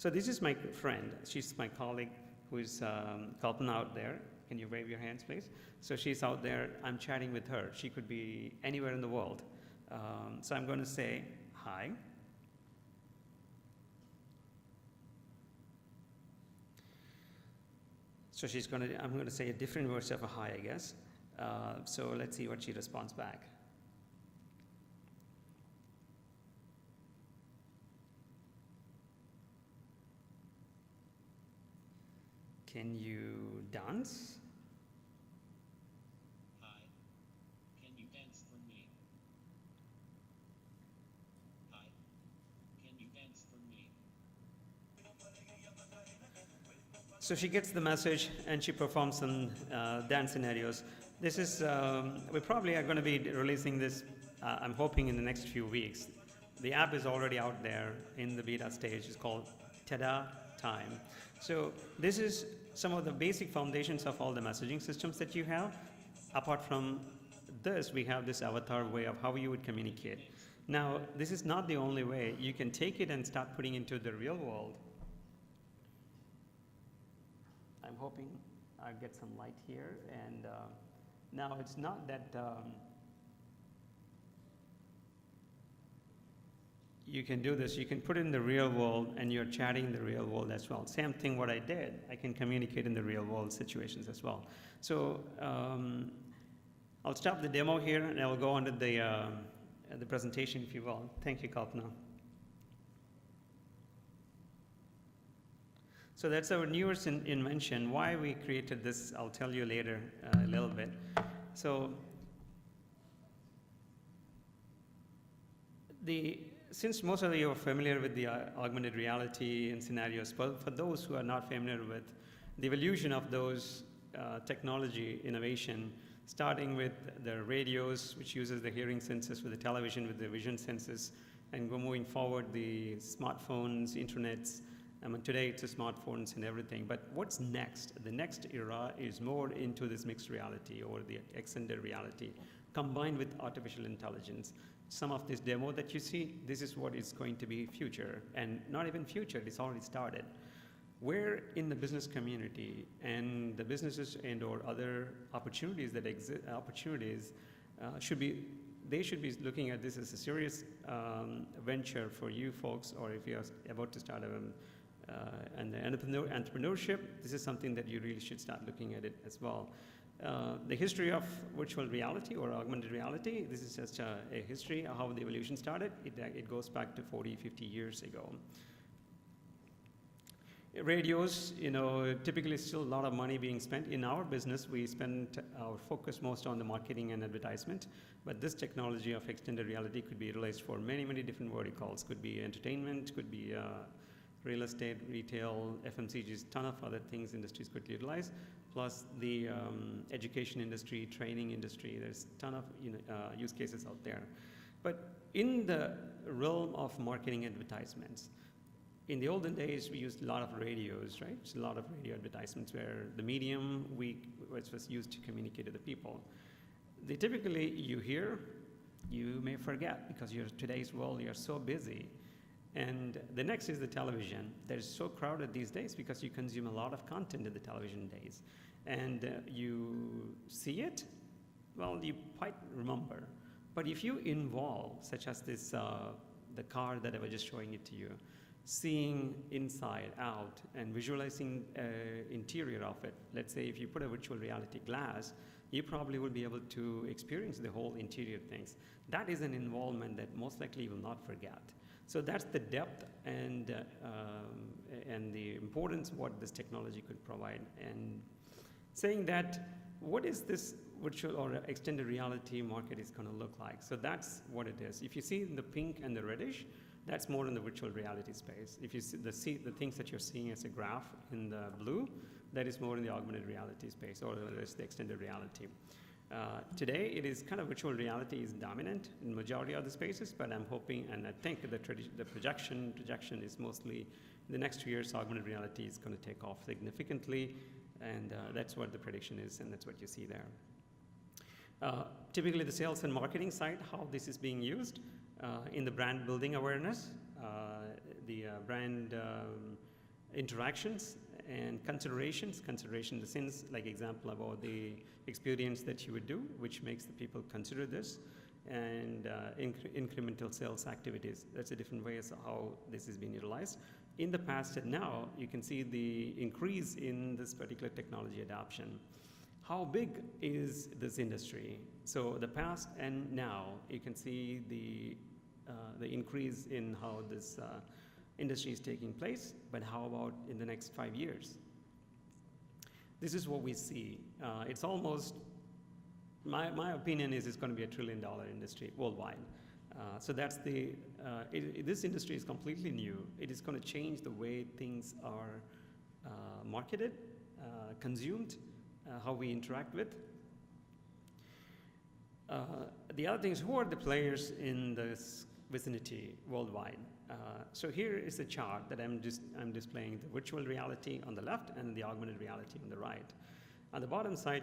So this is my friend. She's my colleague who is Kalpana out there. Can you wave your hands, please? So she's out there. I'm chatting with her. She could be anywhere in the world. So I'm going to say hi. So I'm going to say a different version of a hi, I guess. So let's see what she responds back. Can you dance? Hi. Can you dance for me? Hi. Can you dance for me? So she gets the message and she performs some dance scenarios. This is, we probably are going to be releasing this, I'm hoping in the next few weeks. The app is already out there in the beta stage. It's called Tada Time. So this is some of the basic foundations of all the messaging systems that you have. Apart from this, we have this avatar way of how you would communicate. Now, this is not the only way. You can take it and start putting into the real world. I'm hoping I'll get some light here. And now it's not that you can do this. You can put it in the real world and you're chatting in the real world as well. Same thing what I did. I can communicate in the real world situations as well. So I'll stop the demo here and I'll go on to the presentation, if you will. Thank you, Kalpana. So that's our newest invention. Why we created this, I'll tell you later a little bit. So since most of you are familiar with the augmented reality and scenarios, but for those who are not familiar with the evolution of those technology innovation, starting with the radios, which uses the hearing senses, with the television, with the vision senses, and moving forward, the smartphones, internets. I mean, today it's the smartphones and everything, but what's next? The next era is more into this mixed reality or the extended reality, combined with artificial intelligence. Some of this demo that you see, this is what is going to be future, and not even future, it's already started. Where in the business community and the businesses and or other opportunities that exist, they should be looking at this as a serious venture for you folks, or if you're about to start and entrepreneurship, this is something that you really should start looking at it as well. The history of virtual reality or augmented reality, this is just a history of how the evolution started. It goes back to 40, 50 years ago. Radios, typically still a lot of money being spent. In our business, we spend our focus most on the marketing and advertisement, but this technology of extended reality could be utilized for many, many different verticals. Could be entertainment, could be real estate, retail, FMCGs, ton of other things industries could utilize, plus the education industry, training industry. There's a ton of use cases out there. But in the realm of marketing advertisements, in the olden days, we used a lot of radios, right? A lot of radio advertisements where the medium was used to communicate to the people. Typically, you hear, you may forget because today's world, you're so busy. And the next is the television. That is so crowded these days because you consume a lot of content in the television days. And you see it, well, you quite remember. But if you involve, such as this, the car that I was just showing it to you, seeing inside, out, and visualizing interior of it. Let's say if you put a virtual reality glass, you probably will be able to experience the whole interior things. That is an involvement that most likely you will not forget. So that's the depth and the importance what this technology could provide. And saying that, what is this virtual or extended reality market is going to look like? So that's what it is. If you see the pink and the reddish, that's more in the virtual reality space. If you see the things that you're seeing as a graph in the blue, that is more in the augmented reality space, or it's the extended reality. Today, it is kind of virtual reality is dominant in majority of the spaces, but I'm hoping, and I think the projection is mostly in the next 2 years, augmented reality is going to take off significantly, and that's what the prediction is, and that's what you see there. Typically, the sales and marketing side, how this is being used in the brand building awareness, the brand interactions and considerations. Consideration in the sense, like example about the experience that you would do, which makes the people consider this, and incremental sales activities. That's a different way as how this is being utilized. In the past and now, you can see the increase in this particular technology adoption. How big is this industry? So the past and now, you can see the increase in how this industry is taking place, but how about in the next 5 years? This is what we see. It's almost, my opinion is it's going to be $1 trillion industry worldwide. So that's this industry is completely new. It is going to change the way things are marketed, consumed, how we interact with. The other thing is, who are the players in this vicinity worldwide? So here is a chart that I'm displaying the virtual reality on the left and the augmented reality on the right. On the bottom side,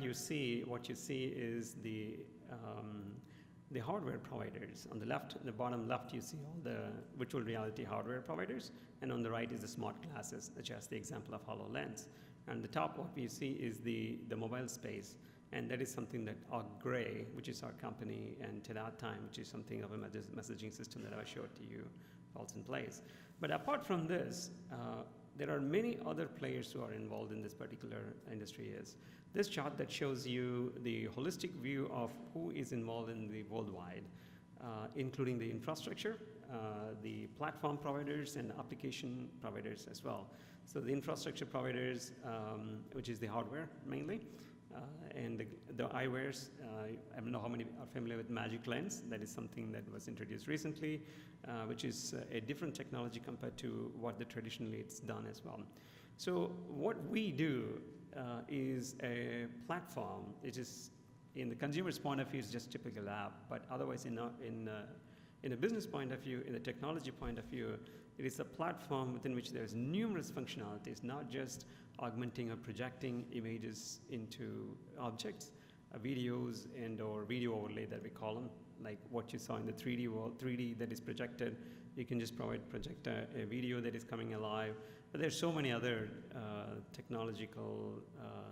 what you see is the hardware providers. On the left, the bottom left, you see all the virtual reality hardware providers, and on the right is the smart glasses, such as the example of HoloLens. And the top, what we see is the mobile space, and that is something that Augray, which is our company, and to that time, which is something of a messaging system that I showed to you, falls in place. But apart from this, there are many other players who are involved in this particular industry. This chart that shows you the holistic view of who is involved in the worldwide, including the infrastructure, the platform providers, and application providers as well. So the infrastructure providers, which is the hardware mainly, and the eyewears. I don't know how many are familiar with Magic Lens. That is something that was introduced recently, which is a different technology compared to what traditionally it's done as well. So what we do is a platform. It is, in the consumer's point of view, it's just typical app, but otherwise in a business point of view, in the technology point of view, it is a platform within which there's numerous functionalities, not just augmenting or projecting images into objects, videos or video overlay that we call them, like what you saw in the 3D world, 3D that is projected. You can just project a video that is coming alive. But there's so many other technological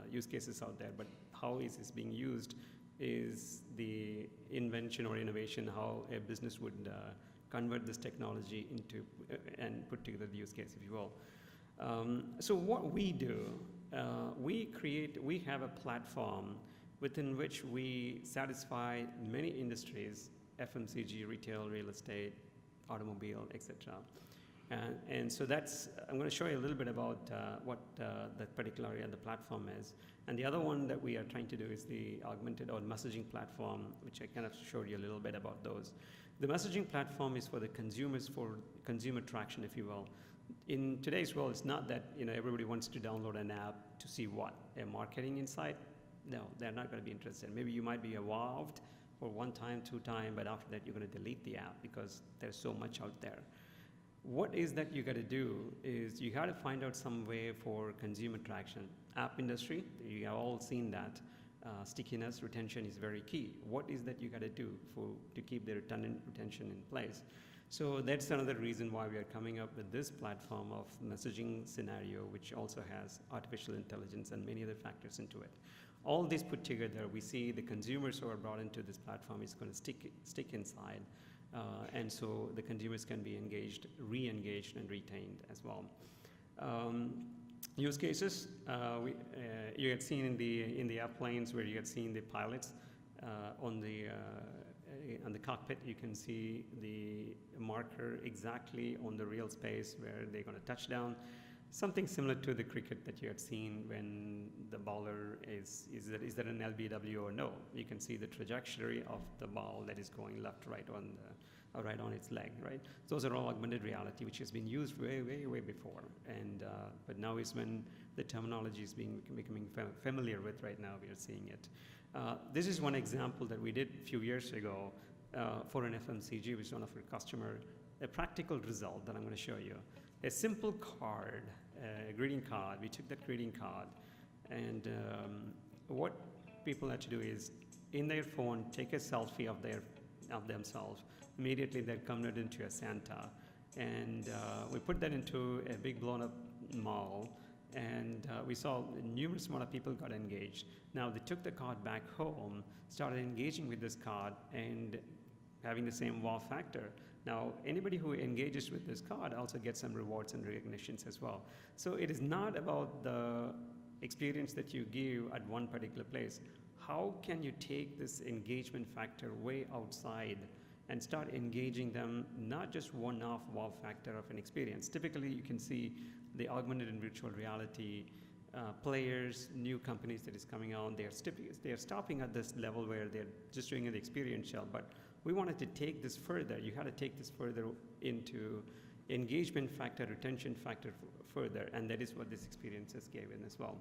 use cases out there, but how is this being used is the invention or innovation, how a business would convert this technology into and put together the use case, if you will. So what we do, we have a platform within which we satisfy many industries, FMCG, retail, real estate, automobile, etc. And so I'm going to show you a little bit about what that particular area of the platform is. And the other one that we are trying to do is the augmented or messaging platform, which I kind of showed you a little bit about those. The messaging platform is for the consumers, for consumer traction, if you will. In today's world, it's not that everybody wants to download an app to see what? A marketing insight? No, they're not going to be interested. Maybe you might be evolved for 1 time, 2 times, but after that, you're going to delete the app because there's so much out there. What is that you got to do is you got to find out some way for consumer traction. App industry, you have all seen that. Stickiness, retention is very key. What is that you got to do to keep the retention in place? So that's another reason why we are coming up with this platform of messaging scenario, which also has artificial intelligence and many other factors into it. All this put together, we see the consumers who are brought into this platform is going to stick inside. And so the consumers can be engaged, re-engaged, and retained as well. Use cases, you had seen in the airplanes where you had seen the pilots on the cockpit. You can see the marker exactly on the real space where they're going to touch down. Something similar to the cricket that you had seen when the bowler is that an LBW or no? You can see the trajectory of the ball that is going left, right on its leg, right? Those are all augmented reality, which has been used way, way, way before. And but now is when the terminology is becoming familiar with. Right now, we are seeing it. This is one example that we did a few years ago for an FMCG, which is one of our customer. A practical result that I'm going to show you. A simple card, a greeting card. We took that greeting card, and what people had to do is, in their phone, take a selfie of themselves. Immediately, they're converted into a Santa, and we put that into a big blown-up mall, and we saw numerous amount of people got engaged. Now they took the card back home, started engaging with this card, and having the same wow factor. Now, anybody who engages with this card also gets some rewards and recognitions as well. So it is not about the experience that you give at one particular place. How can you take this engagement factor way outside and start engaging them, not just one-off wow factor of an experience? Typically, you can see the augmented and virtual reality players, new companies that is coming out, they are stopping at this level where they're just doing the experiential, but we wanted to take this further. You had to take this further into engagement factor, retention factor further, and that is what this experiences gave in as well.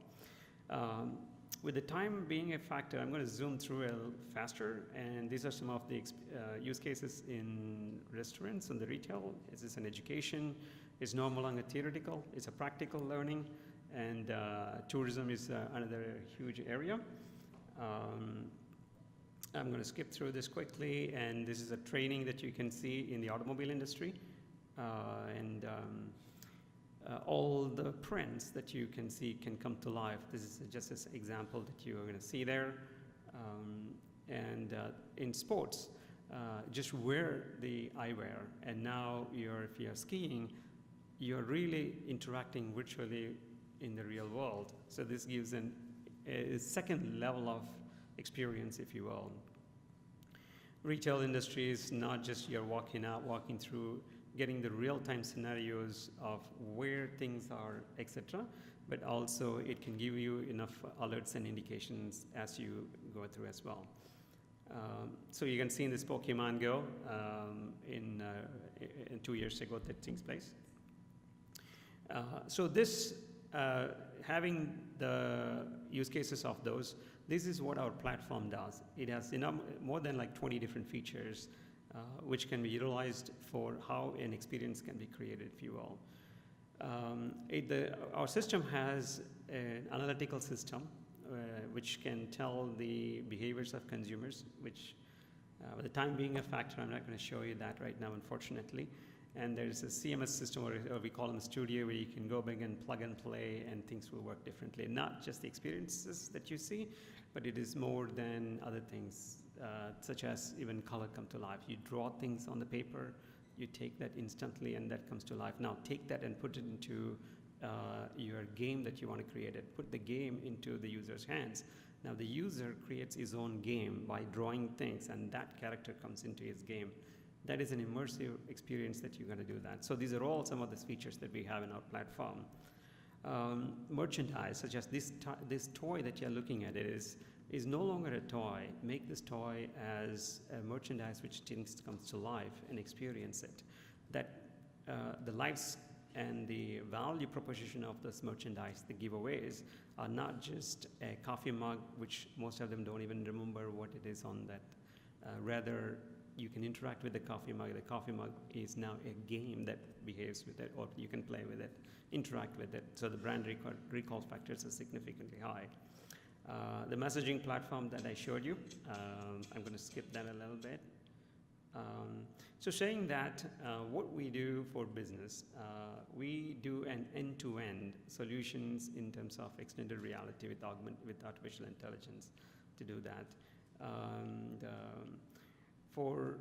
With the time being a factor, I'm going to zoom through a little faster, and these are some of the use cases in restaurants and the retail. Is this an education? It's no longer theoretical, it's a practical learning, and tourism is another huge area. I'm going to skip through this quickly, and this is a training that you can see in the automobile industry, and all the prints that you can see can come to life. This is just an example that you are going to see there. And in sports, just wear the eyewear, and now if you're skiing, you're really interacting virtually in the real world. So this gives a second level of experience, if you will. Retail industry is not just you're walking out, walking through, getting the real-time scenarios of where things are, etc., but also it can give you enough alerts and indications as you go through as well. So you can see in this Pokemon Go in 2 years ago that takes place. So this, having the use cases of those, this is what our platform does. It has more than like 20 different features which can be utilized for how an experience can be created, if you will. Our system has an analytical system which can tell the behaviors of consumers, which with the time being a factor, I'm not going to show you that right now, unfortunately. And there's a CMS system, or we call them a studio, where you can go back and plug and play, and things will work differently. Not just the experiences that you see, but it is more than other things, such as even color come to life. You draw things on the paper, you take that instantly, and that comes to life. Now take that and put it into your game that you want to create it. Put the game into the user's hands. Now the user creates his own game by drawing things, and that character comes into his game. That is an immersive experience that you're going to do that. So these are all some of the features that we have in our platform. Merchandise, such as this toy that you're looking at, is no longer a toy. Make this toy as a merchandise which comes to life and experience it. That the lives and the value proposition of this merchandise, the giveaways, are not just a coffee mug, which most of them don't even remember what it is on that. Rather, you can interact with the coffee mug. The coffee mug is now a game that behaves with it, or you can play with it, interact with it. So the brand recall factors are significantly high. The messaging platform that I showed you, I'm going to skip that a little bit. So saying that, what we do for business, we do an end-to-end solutions in terms of extended reality with artificial intelligence to do that. For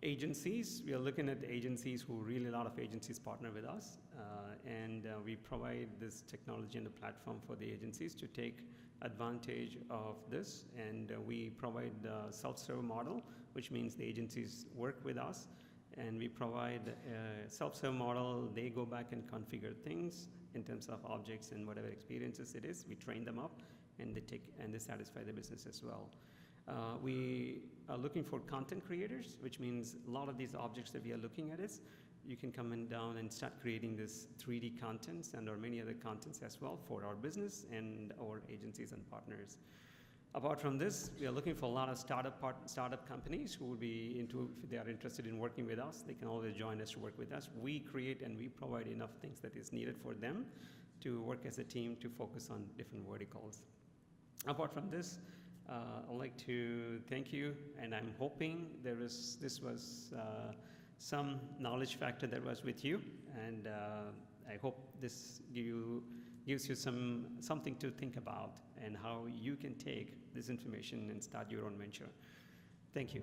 agencies, we are looking at the agencies who really, a lot of agencies partner with us, and we provide this technology and the platform for the agencies to take advantage of this, and we provide the self-serve model, which means the agencies work with us, and we provide a self-serve model. They go back and configure things in terms of objects and whatever experiences it is. We train them up, and they satisfy the business as well. We are looking for content creators, which means a lot of these objects that we are looking at you can come in down and start creating this 3D contents or many other contents as well for our business and our agencies and partners. Apart from this, we are looking for a lot of startup companies who would be if they are interested in working with us, they can always join us to work with us. We create and we provide enough things that is needed for them to work as a team to focus on different verticals. Apart from this, I'd like to thank you, and I'm hoping this was some knowledge factor that was with you, and I hope this gives you something to think about and how you can take this information and start your own venture. Thank you.